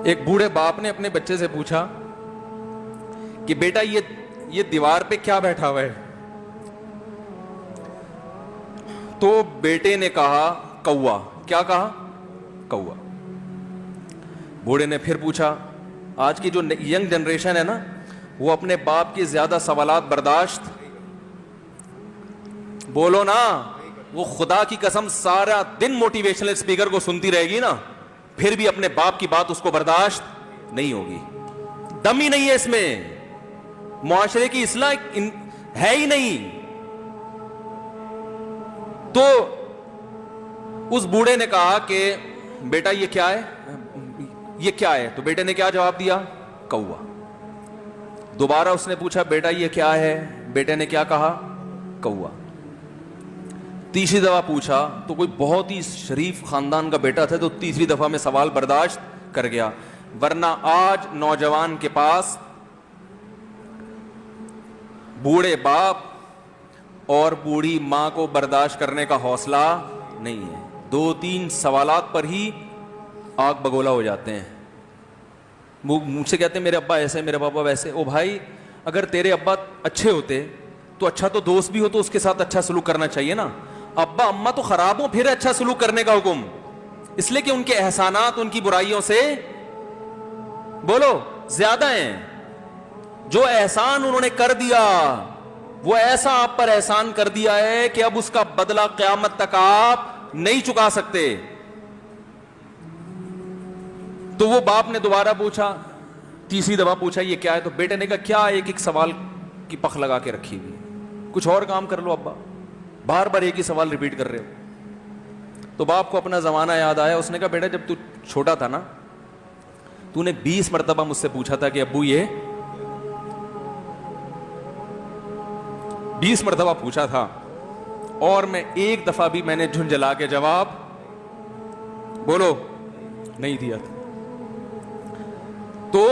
ایک بوڑھے باپ نے اپنے بچے سے پوچھا کہ بیٹا یہ دیوار پہ کیا بیٹھا ہوا ہے؟ تو بیٹے نے کہا کوا. کیا کہا؟ کوا. بوڑھے نے پھر پوچھا. آج کی جو ینگ جنریشن ہے نا, وہ اپنے باپ کے زیادہ سوالات برداشت, بولو نا, وہ خدا کی قسم سارا دن موٹیویشنل اسپیکر کو سنتی رہے گی نا, پھر بھی اپنے باپ کی بات اس کو برداشت نہیں ہوگی. دم ہی نہیں ہے اس میں, معاشرے کی اصلاح ہے ہی نہیں. تو اس بوڑھے نے کہا کہ بیٹا یہ کیا ہے, یہ کیا ہے؟ تو بیٹے نے کیا جواب دیا؟ کوا. دوبارہ اس نے پوچھا بیٹا یہ کیا ہے؟ بیٹے نے کیا کہا؟ کوا. تیسری دفعہ پوچھا تو کوئی بہت ہی شریف خاندان کا بیٹا تھا, تو تیسری دفعہ میں سوال برداشت کر گیا. ورنہ آج نوجوان کے پاس بوڑھے باپ اور بوڑھی ماں کو برداشت کرنے کا حوصلہ نہیں ہے. 2-3 سوالات پر ہی آگ بگولا ہو جاتے ہیں. وہ مجھ سے کہتے ہیں میرے ابا ایسے, میرے پاپا ویسے. او بھائی, اگر تیرے ابا اچھے ہوتے تو اچھا تو دوست بھی ہو تو اس کے ساتھ اچھا سلوک کرنا چاہیے نا. ابا اما تو خراب ہوں پھر اچھا سلوک کرنے کا حکم, اس لیے کہ ان کے احسانات ان کی برائیوں سے بولو زیادہ ہیں. جو احسان انہوں نے کر دیا وہ ایسا آپ پر احسان کر دیا ہے کہ اب اس کا بدلہ قیامت تک آپ نہیں چکا سکتے. تو وہ باپ نے دوبارہ پوچھا, تیسری دفعہ پوچھا یہ کیا ہے؟ تو بیٹے نے کہا کیا ایک سوال کی پخ لگا کے رکھی ہوئی, کچھ اور کام کر لو ابا, بار بار ایک ہی سوال ریپیٹ کر رہے ہو. تو باپ کو اپنا زمانہ یاد آیا. اس نے کہا بیٹا جب تو چھوٹا تھا نا, تو نے 20 مرتبہ مجھ سے پوچھا تھا کہ ابو یہ 20 مرتبہ پوچھا تھا, اور میں ایک دفعہ بھی میں نے جھنجھلا کے جواب بولو نہیں دیا تھا. تو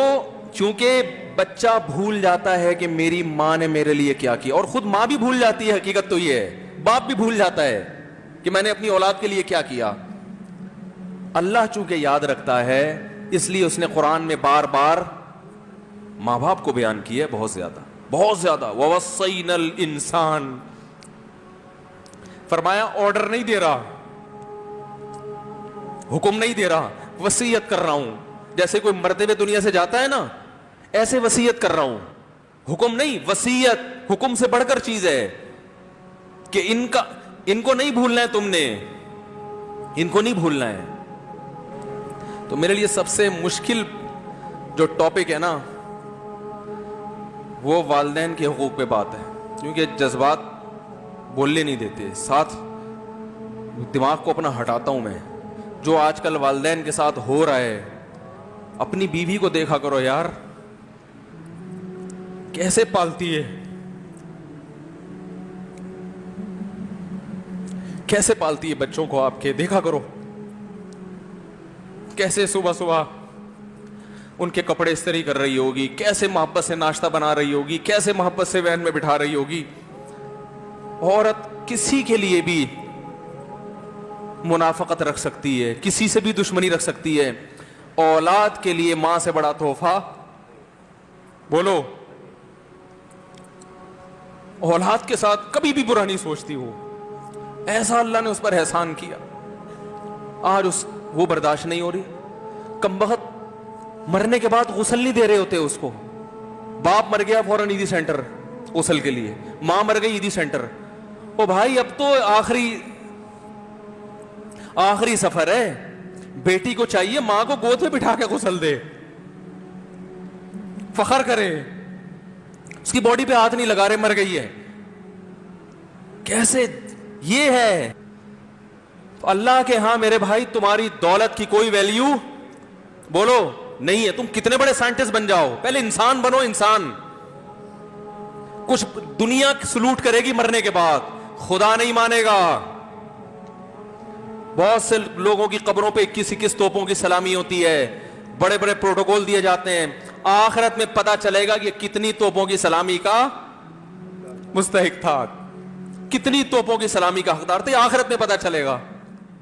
چونکہ بچہ بھول جاتا ہے کہ میری ماں نے میرے لیے کیا کیا, اور خود ماں بھی بھول جاتی ہے, حقیقت تو یہ ہے, باپ بھی بھول جاتا ہے کہ میں نے اپنی اولاد کے لیے کیا کیا. اللہ چونکہ یاد رکھتا ہے اس لیے اس نے قرآن میں بار بار ماں باپ کو بیان کیا ہے, بہت زیادہ بہت زیادہ. وَوَصَّيْنَا الْإِنسَانَ, فرمایا آرڈر نہیں دے رہا, حکم نہیں دے رہا, وصیت کر رہا ہوں. جیسے کوئی مرتے ہوئے دنیا سے جاتا ہے نا, ایسے وصیت کر رہا ہوں, حکم نہیں. وصیت حکم سے بڑھ کر چیز ہے کہ ان کو نہیں بھولنا ہے, تم نے ان کو نہیں بھولنا ہے. تو میرے لیے سب سے مشکل جو ٹاپک ہے نا وہ والدین کے حقوق پہ بات ہے, کیونکہ جذبات بولنے نہیں دیتے. ساتھ دماغ کو اپنا ہٹاتا ہوں میں. جو آج کل والدین کے ساتھ ہو رہا ہے, اپنی بیوی کو دیکھا کرو یار, کیسے پالتی ہے, کیسے پالتی ہے بچوں کو آپ کے, دیکھا کرو کیسے صبح صبح ان کے کپڑے استری کر رہی ہوگی, کیسے محبت سے ناشتہ بنا رہی ہوگی, کیسے محبت سے وین میں بٹھا رہی ہوگی. عورت کسی کے لیے بھی منافقت رکھ سکتی ہے, کسی سے بھی دشمنی رکھ سکتی ہے. اولاد کے لیے ماں سے بڑا تحفہ بولو, اولاد کے ساتھ کبھی بھی برا نہیں سوچتی ہو. ایسا اللہ نے اس پر احسان کیا, آج وہ برداشت نہیں ہو رہی. کمبخت مرنے کے بعد غسل نہیں دے رہے ہوتے اس کو. باپ مر گیا فوراً عیدی سینٹر غسل کے لیے, ماں مر گئی عیدی سینٹر. او بھائی اب تو آخری سفر ہے, بیٹی کو چاہیے ماں کو گود میں بٹھا کے غسل دے, فخر کرے, اس کی باڈی پہ ہاتھ نہیں لگا رہے, مر گئی ہے. کیسے یہ ہے اللہ کے ہاں میرے بھائی, تمہاری دولت کی کوئی ویلیو بولو نہیں ہے. تم کتنے بڑے سائنٹسٹ بن جاؤ, پہلے انسان بنو. انسان کچھ دنیا سلوٹ کرے گی مرنے کے بعد, خدا نہیں مانے گا. بہت سے لوگوں کی قبروں پہ 21 توپوں کی سلامی ہوتی ہے, بڑے بڑے پروٹوکول دیے جاتے ہیں. آخرت میں پتا چلے گا کہ کتنی توپوں کی سلامی کا مستحق تھا, کتنی توپوں کی سلامی کا حقدار تھے, آخرت میں پتا چلے گا.